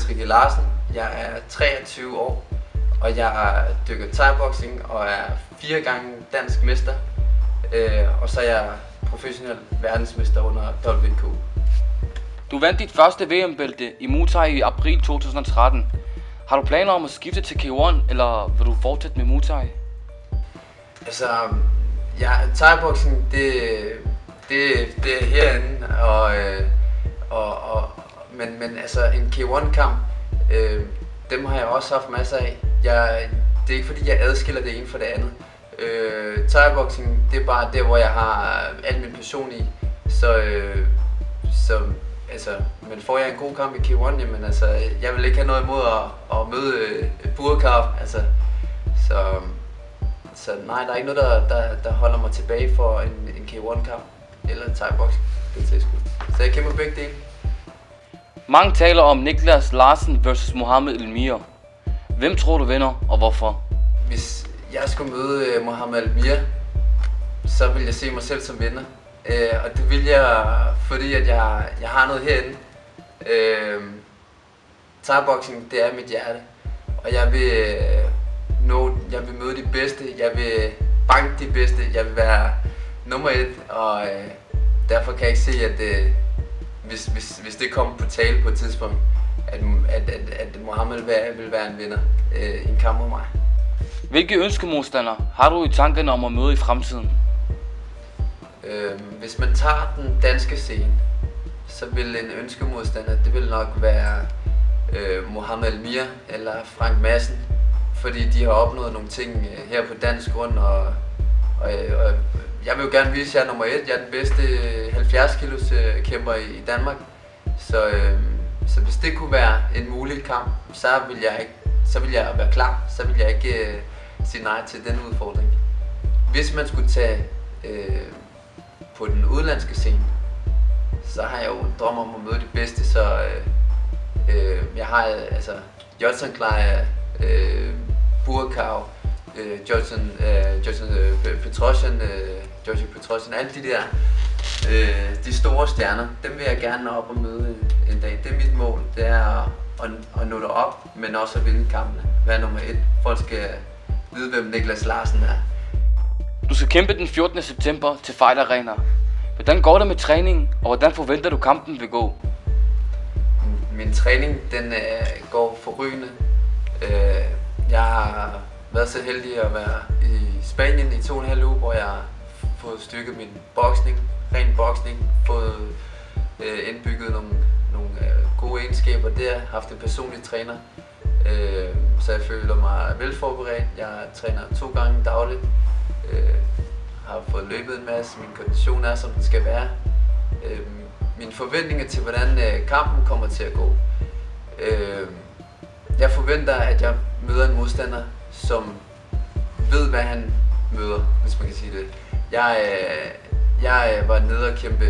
Niels Rikke Larsen. Jeg er 23 år, og jeg dykker thai-boxing og er 4 gange dansk mester. Og så er jeg professionel verdensmester under WK. Du vandt dit første VM-bælte i Muay Thai i april 2013. Har du planer om at skifte til K1, eller vil du fortsætte med Muay Thai? Altså, ja, thai-boxing, det er herinde, men altså en K1-kamp, dem har jeg også haft masser af. Det er ikke fordi, jeg adskiller det ene fra det andet. Thai-boxing, det er bare der, hvor jeg har al min passion i. Så altså, men får jeg en god kamp i K1, jamen altså, jeg vil ikke have noget imod at møde Burkhardt, altså. Så nej, der er ikke noget, der holder mig tilbage for en K1-kamp eller thai-boxing. Så jeg kæmper begge dele. Mange taler om Niklas Larsen versus Mohamed Elmir. Hvem tror du vinder, og hvorfor? Hvis jeg skulle møde Mohamed Elmir, så vil jeg se mig selv som vinder. Og det vil jeg, fordi at jeg har noget herinde. Thai-boxing, det er mit hjerte. Og jeg vil møde de bedste, jeg vil banke de bedste, jeg vil være nummer 1. Og derfor kan jeg ikke se, at hvis det kommer på tale på et tidspunkt, at Mohamed vil være en vinder i en kamp mod mig. Hvilke ønskemodstandere har du i tankerne om at møde i fremtiden? Hvis man tager den danske scene, så vil en ønskemodstander, det vil nok være Mohamed Elmir eller Frank Madsen, fordi de har opnået nogle ting her på dansk grund, og jeg vil jo gerne vise, at jeg er nummer 1. Jeg er den bedste 70 kilos kæmper i Danmark, så hvis det kunne være en mulig kamp, så vil jeg være klar. Så vil jeg ikke sige nej til den udfordring. Hvis man skulle tage på den udenlandske scene, så har jeg jo en drøm om at møde de bedste, så jeg har altså Judson Klein, Burkhardt, Petrosyan, alle de der, de store stjerner, dem vil jeg gerne op og møde en dag. Det er mit mål, det er at nå derop, men også at vinde kampene, være nummer 1. Folk skal vide, hvem Niklas Larsen er. Du skal kæmpe den 14. september til Fight Arena. Hvordan går det med træningen, og hvordan forventer du kampen vil gå? Min træning, den går forrygende. Jeg har været så heldig at være i Spanien i 2,5 uger, hvor jeg har fået styrket min boksning, ren boksning, fået indbygget nogle gode egenskaber der, haft en personlig træner, så jeg føler mig velforberedt. Jeg træner 2 gange dagligt, har fået løbet en masse, min kondition er som den skal være. Mine forventninger til hvordan kampen kommer til at gå. Jeg forventer, at jeg møder en modstander, som ved, hvad han møder, hvis man kan sige det. Jeg var nede og kæmpe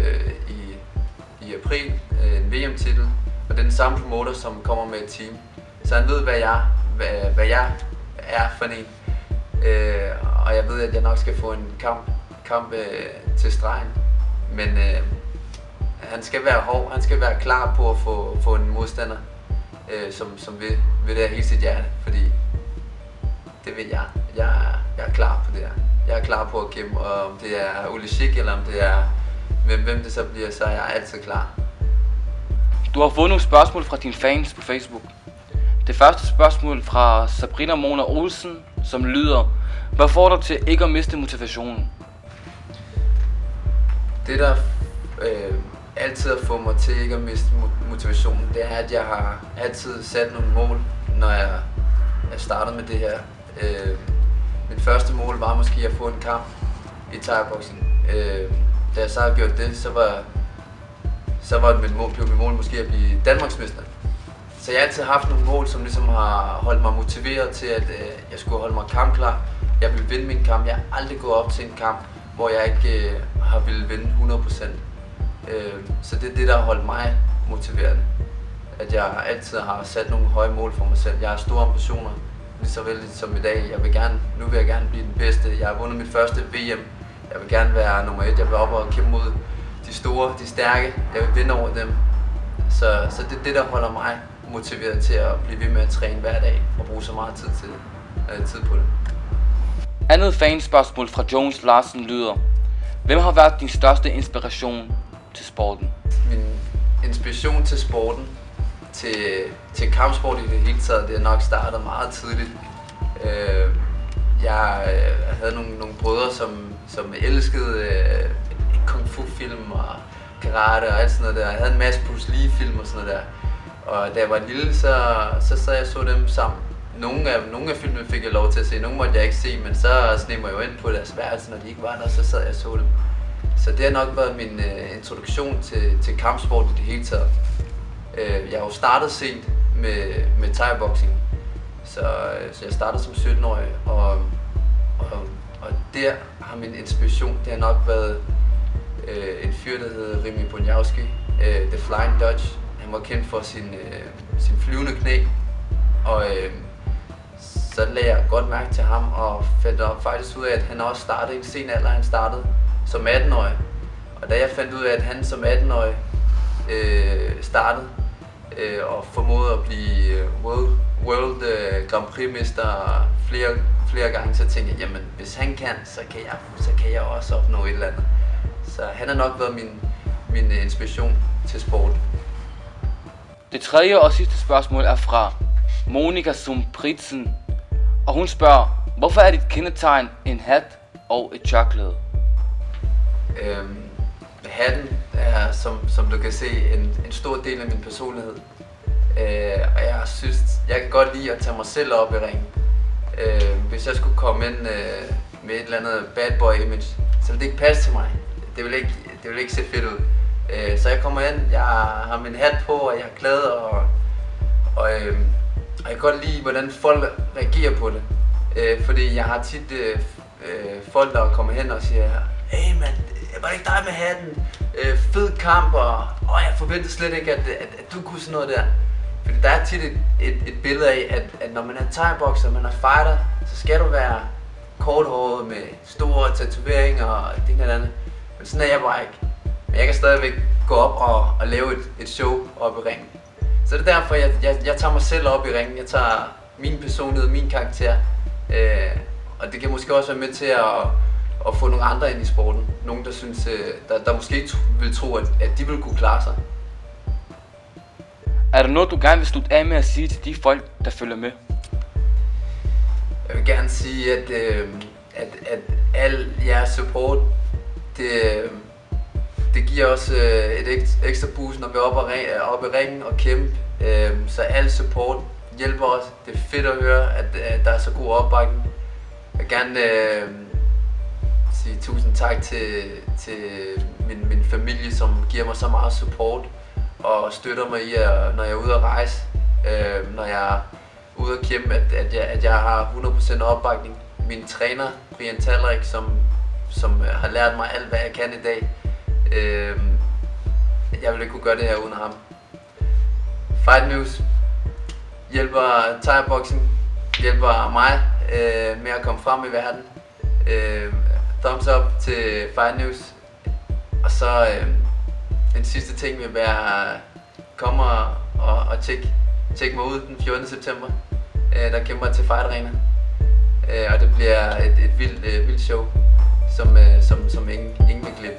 i april, en VM-titel, og det er den samme promoter, som kommer med et team. Så han ved, hvad jeg er for en. Og jeg ved, at jeg nok skal få en kamp til stregen. Men han skal være hård, han skal være klar på at få en modstander, som vil det hele sit hjerte, fordi det vil jeg. Jeg er klar på det her. Jeg er klar på at kæmpe, og om det er Usyk eller om det er hvem det så bliver, så er jeg altid klar. Du har fået nogle spørgsmål fra dine fans på Facebook. Det første spørgsmål fra Sabrina Mona Olsen, som lyder: hvad får dig til ikke at miste motivationen? Det der altid har fået mig til ikke at miste motivationen, det er, at jeg har altid sat nogle mål, når jeg startede med det her. Mit første mål var måske at få en kamp i thai-boxing. Da jeg så har gjort det, så var mit mål måske at blive Danmarksmester. Så jeg har altid haft nogle mål, som ligesom har holdt mig motiveret til, at jeg skulle holde mig kampklar. Jeg ville vinde min kamp. Jeg har aldrig gået op til en kamp, hvor jeg ikke har ville vinde 100%. Så det er det, der har holdt mig motiveret. At jeg altid har sat nogle høje mål for mig selv. Jeg har store ambitioner, lige så vel som i dag. Nu vil jeg gerne blive den bedste. Jeg har vundet mit første VM. Jeg vil gerne være nummer 1. Jeg vil op og kæmpe mod de store, de stærke. Jeg vil vinde over dem. Så det er det, der holder mig motiveret til at blive ved med at træne hver dag og bruge så meget tid på det. Andet fanspørgsmål fra Jones Larsen lyder: hvem har været din største inspiration til sporten? Min inspiration til sporten, til kampsport i det hele taget, det er nok startet meget tidligt. Jeg havde nogle brødre, som elskede kung fu film og karate og alt sådan noget der. Jeg havde en masse Bruce Lee film og sådan noget der. Og da jeg var lille, så sad jeg og så dem sammen. Nogle af filmene fik jeg lov til at se, nogle måtte jeg ikke se, men så sneg jeg jo ind på deres værelse, når de ikke var der, så sad jeg og så dem. Så det har nok været min introduktion til kampsport i det hele taget. Jeg har jo startet sent med thai-boxing, så jeg startede som 17-årig, og der har min inspiration, det har nok været en fyr, der hedder Remy Bonjavski, The Flying Dutch. Han var kendt for sin flyvende knæ, og så lagde jeg godt mærke til ham og fandt faktisk ud af, at han også startede i en sen alder. Han startede som 18-årig, og da jeg fandt ud af, at han som 18-årig startede og formåede at blive World Grand Prix-mester flere gange, så tænkte jeg, jamen hvis han kan, så kan jeg også opnå et eller andet. Så han har nok været min inspiration til sport. Det tredje og sidste spørgsmål er fra Monika Sumpritsen, og hun spørger: hvorfor er dit kendetegn en hat og et tørklæde? Hatten er, som du kan se, en stor del af min personlighed. Og jeg synes, jeg kan godt lide at tage mig selv op i ringen. Hvis jeg skulle komme ind med et eller andet bad boy image, så ville det ikke passe til mig. Det ville ikke se fedt ud. Så jeg kommer ind, jeg har min hat på, og jeg er glad, og jeg kan godt lide, hvordan folk reagerer på det. Fordi jeg har tit folk, der kommer hen og siger: hey mand, var det ikke dig med hatten? Fed kamp, og jeg forventede slet ikke, at du kunne sådan noget der. Fordi der er tit et billede af, at når man er thai-boxer, man er fighter, så skal du være korthåret med store tatoveringer og det eller andet. Men sådan er jeg bare ikke. Men jeg kan stadigvæk gå op og lave et show op i ringen. Så det er derfor, jeg tager mig selv op i ringen. Jeg tager min personlighed, min karakter. Og det kan måske også være med til at få nogle andre ind i sporten. Nogle, der synes, der måske vil tro, at de vil kunne klare sig. Er der noget, du gerne vil slutte af med at sige til de folk, der følger med? Jeg vil gerne sige, at al jeres support, det giver os et ekstra boost, når vi er oppe i ringen og kæmpe. Så al support hjælper os. Det er fedt at høre, at der er så god opbakning. Jeg vil gerne sige tusind tak til min familie, som giver mig så meget support og støtter mig i, når jeg er ude at rejse, når jeg er ude at kæmpe, at jeg har 100% opbakning. Min træner, Brian Talrik, som har lært mig alt, hvad jeg kan i dag. Jeg ville ikke kunne gøre det her uden ham. Fight News hjælper thai-boxing, hjælper mig med at komme frem i verden. Thumbs up til Fight News. Og så den sidste ting vil være, kom og tjek mig ud den 14. september. Der kæmper jeg til Fight Arena. Og det bliver et vildt show, som ingen vil glemme.